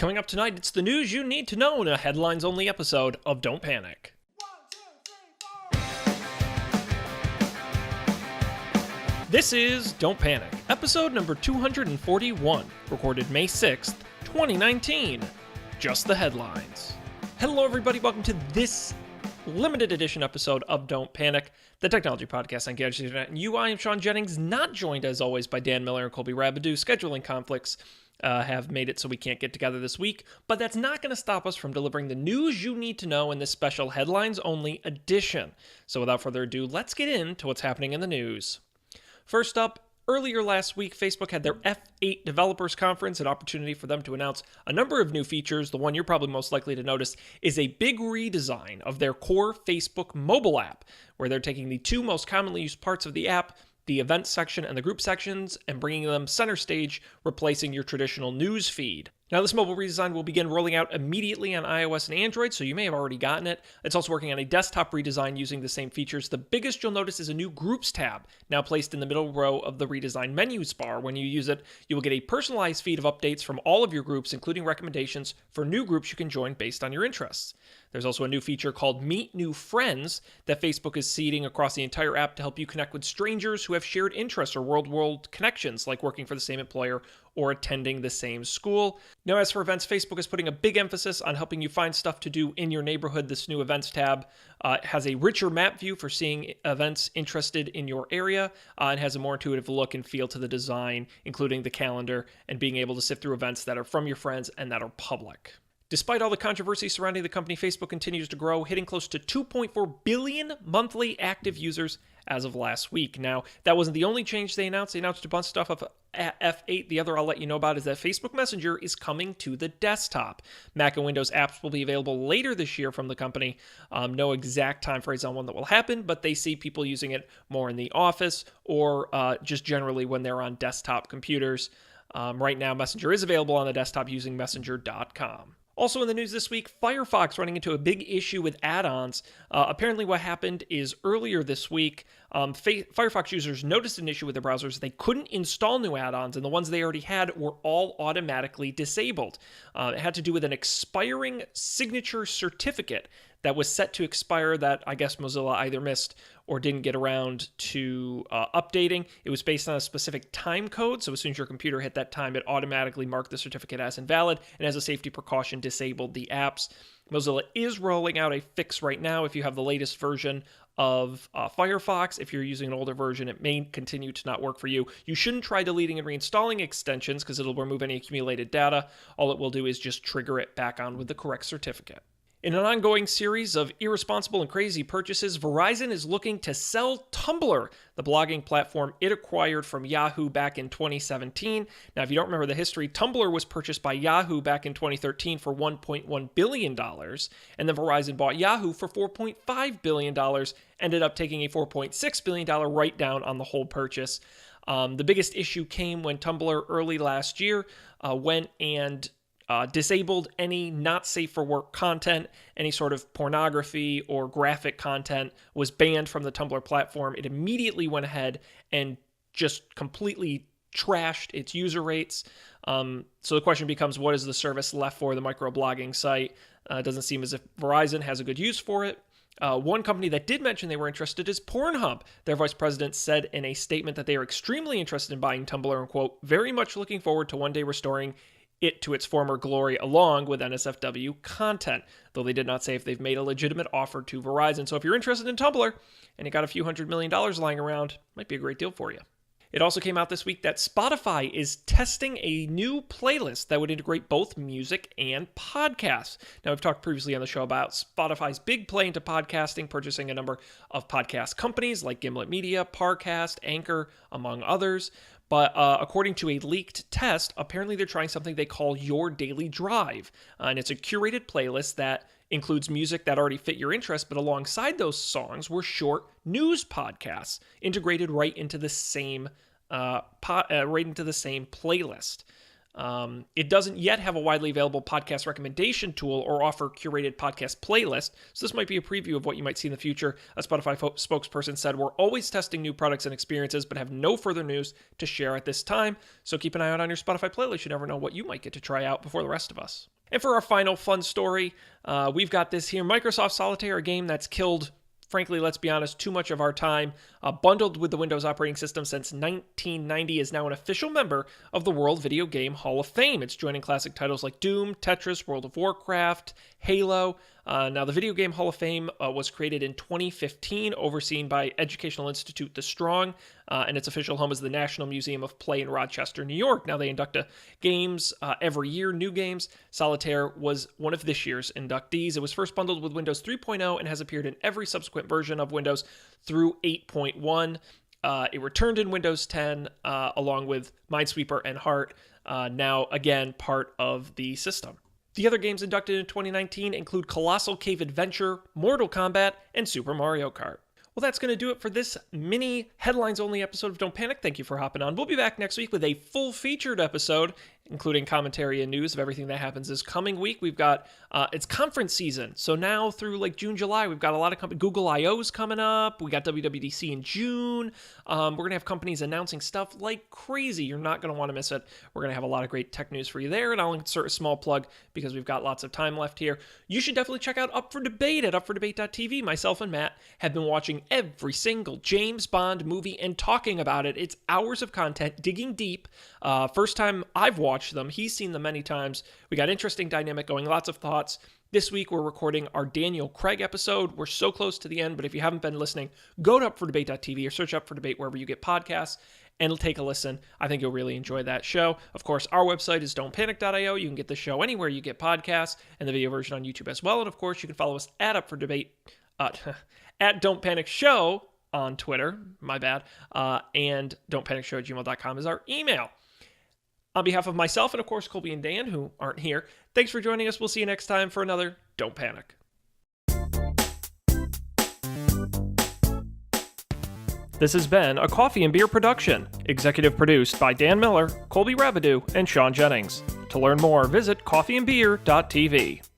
Coming up tonight, it's the news you need to know in a headlines-only episode of Don't Panic. 1, 2, 3, 4. This is Don't Panic, episode number 241, recorded May 6th, 2019. Just the headlines. Hello everybody, welcome to this limited edition episode of Don't Panic, the technology podcast on Gadget Internet and I am Sean Jennings, not joined as always by Dan Miller and Colby Rabideau. Scheduling conflicts have made it so we can't get together this week, but that's not going to stop us from delivering the news you need to know in this special headlines-only edition. So without further ado, let's get into what's happening in the news. First up, earlier last week, Facebook had their F8 Developers Conference, an opportunity for them to announce a number of new features. The one you're probably most likely to notice is a big redesign of their core Facebook mobile app, where they're taking the two most commonly used parts of the app, the events section and the group sections, and bringing them center stage, replacing your traditional news feed. Now, this mobile redesign will begin rolling out immediately on iOS and Android, so you may have already gotten it. It's also working on a desktop redesign using the same features. The biggest you'll notice is a new Groups tab, now placed in the middle row of the redesigned menus bar. When you use it, you will get a personalized feed of updates from all of your groups, including recommendations for new groups you can join based on your interests. There's also a new feature called Meet New Friends that Facebook is seeding across the entire app to help you connect with strangers who have shared interests or world connections, like working for the same employer or attending the same school. Now, as for events, Facebook is putting a big emphasis on helping you find stuff to do in your neighborhood. This new events tab has a richer map view for seeing events interested in your area, and has a more intuitive look and feel to the design, including the calendar and being able to sift through events that are from your friends and that are public. Despite all the controversy surrounding the company, Facebook continues to grow, hitting close to 2.4 billion monthly active users as of last week. Now, that wasn't the only change they announced. They announced a bunch of stuff at F8. The other I'll let you know about is that Facebook Messenger is coming to the desktop. Mac and Windows apps will be available later this year from the company. No exact time phrase on when that will happen, but they see people using it more in the office or just generally when they're on desktop computers. Right now, Messenger is available on the desktop using messenger.com. Also in the news this week, Firefox running into a big issue with add-ons. Apparently what happened is earlier this week, Firefox users noticed an issue with their browsers. They couldn't install new add-ons, and the ones they already had were all automatically disabled. It had to do with an expiring signature certificate that was set to expire that I guess Mozilla either missed or didn't get around to updating. It was based on a specific time code, so as soon as your computer hit that time, it automatically marked the certificate as invalid, and as a safety precaution, disabled the apps. Mozilla is rolling out a fix right now. If you have the latest version of Firefox, if you're using an older version, it may continue to not work for you. You shouldn't try deleting and reinstalling extensions because it'll remove any accumulated data. All it will do is just trigger it back on with the correct certificate. In an ongoing series of irresponsible and crazy purchases, Verizon is looking to sell Tumblr, the blogging platform it acquired from Yahoo back in 2017. Now, if you don't remember the history, Tumblr was purchased by Yahoo back in 2013 for $1.1 billion, and then Verizon bought Yahoo for $4.5 billion, ended up taking a $4.6 billion write-down on the whole purchase. The biggest issue came when Tumblr early last year went and disabled any not safe for work content. Any sort of pornography or graphic content was banned from the Tumblr platform. It immediately went ahead and just completely trashed its user rates. So the question becomes, what is the service left for the microblogging site? It doesn't seem as if Verizon has a good use for it. One company that did mention they were interested is Pornhub. Their vice president said in a statement that they are extremely interested in buying Tumblr and, quote, very much looking forward to one day restoring it to its former glory along with NSFW content, though they did not say if they've made a legitimate offer to Verizon. So if you're interested in Tumblr and you got a few $100 million lying around, might be a great deal for you. It also came out this week that Spotify is testing a new playlist that would integrate both music and podcasts. Now, we've talked previously on the show about Spotify's big play into podcasting, purchasing a number of podcast companies like Gimlet Media, Parcast, Anchor, among others. But according to a leaked test, apparently they're trying something they call Your Daily Drive. And it's a curated playlist that includes music that already fit your interest, but alongside those songs were short news podcasts integrated right into the same playlist. It doesn't yet have a widely available podcast recommendation tool or offer curated podcast playlist, so this might be a preview of what you might see in the future. A Spotify spokesperson said, "We're always testing new products and experiences, but have no further news to share at this time, so keep an eye out on your Spotify playlist. You never know what you might get to try out before the rest of us." And for our final fun story, we've got this here. Microsoft Solitaire, a game that's killed, frankly, let's be honest, too much of our time, bundled with the Windows operating system since 1990, is now an official member of the World Video Game Hall of Fame. It's joining classic titles like Doom, Tetris, World of Warcraft, Halo. Now, the Video Game Hall of Fame was created in 2015, overseen by Educational Institute The Strong, and its official home is the National Museum of Play in Rochester, New York. Now, they induct games every year, new games. Solitaire was one of this year's inductees. It was first bundled with Windows 3.0 and has appeared in every subsequent version of Windows through 8.1. It returned in Windows 10 along with Minesweeper and Heart, now again part of the system. The other games inducted in 2019 include Colossal Cave Adventure, Mortal Kombat, and Super Mario Kart. Well, that's going to do it for this mini headlines-only episode of Don't Panic. Thank you for hopping on. We'll be back next week with a full-featured episode, including commentary and news of everything that happens this coming week. We've got, it's conference season, so now through like June, July, we've got a lot of Google I/O's coming up. We got WWDC in June. We're going to have companies announcing stuff like crazy. You're not going to want to miss it. We're going to have a lot of great tech news for you there, and I'll insert a small plug because we've got lots of time left here. You should definitely check out Up for Debate at upfordebate.tv. Myself and Matt have been watching every single James Bond movie and talking about it. It's hours of content, digging deep. First time I've watched them. He's seen them many times. We got interesting dynamic going, lots of thoughts. This week, we're recording our Daniel Craig episode. We're so close to the end, but if you haven't been listening, go to upfordebate.tv or search Up for Debate wherever you get podcasts and take a listen. I think you'll really enjoy that show. Of course, our website is don'tpanic.io. You can get the show anywhere you get podcasts and the video version on YouTube as well. And of course, you can follow us at Up for Debate, at Don't Panic Show on Twitter, my bad, and don'tpanicshow@gmail.com is our email. On behalf of myself and, of course, Colby and Dan, who aren't here, thanks for joining us. We'll see you next time for another Don't Panic. This has been a Coffee and Beer production, executive produced by Dan Miller, Colby Rabideau, and Sean Jennings. To learn more, visit coffeeandbeer.tv.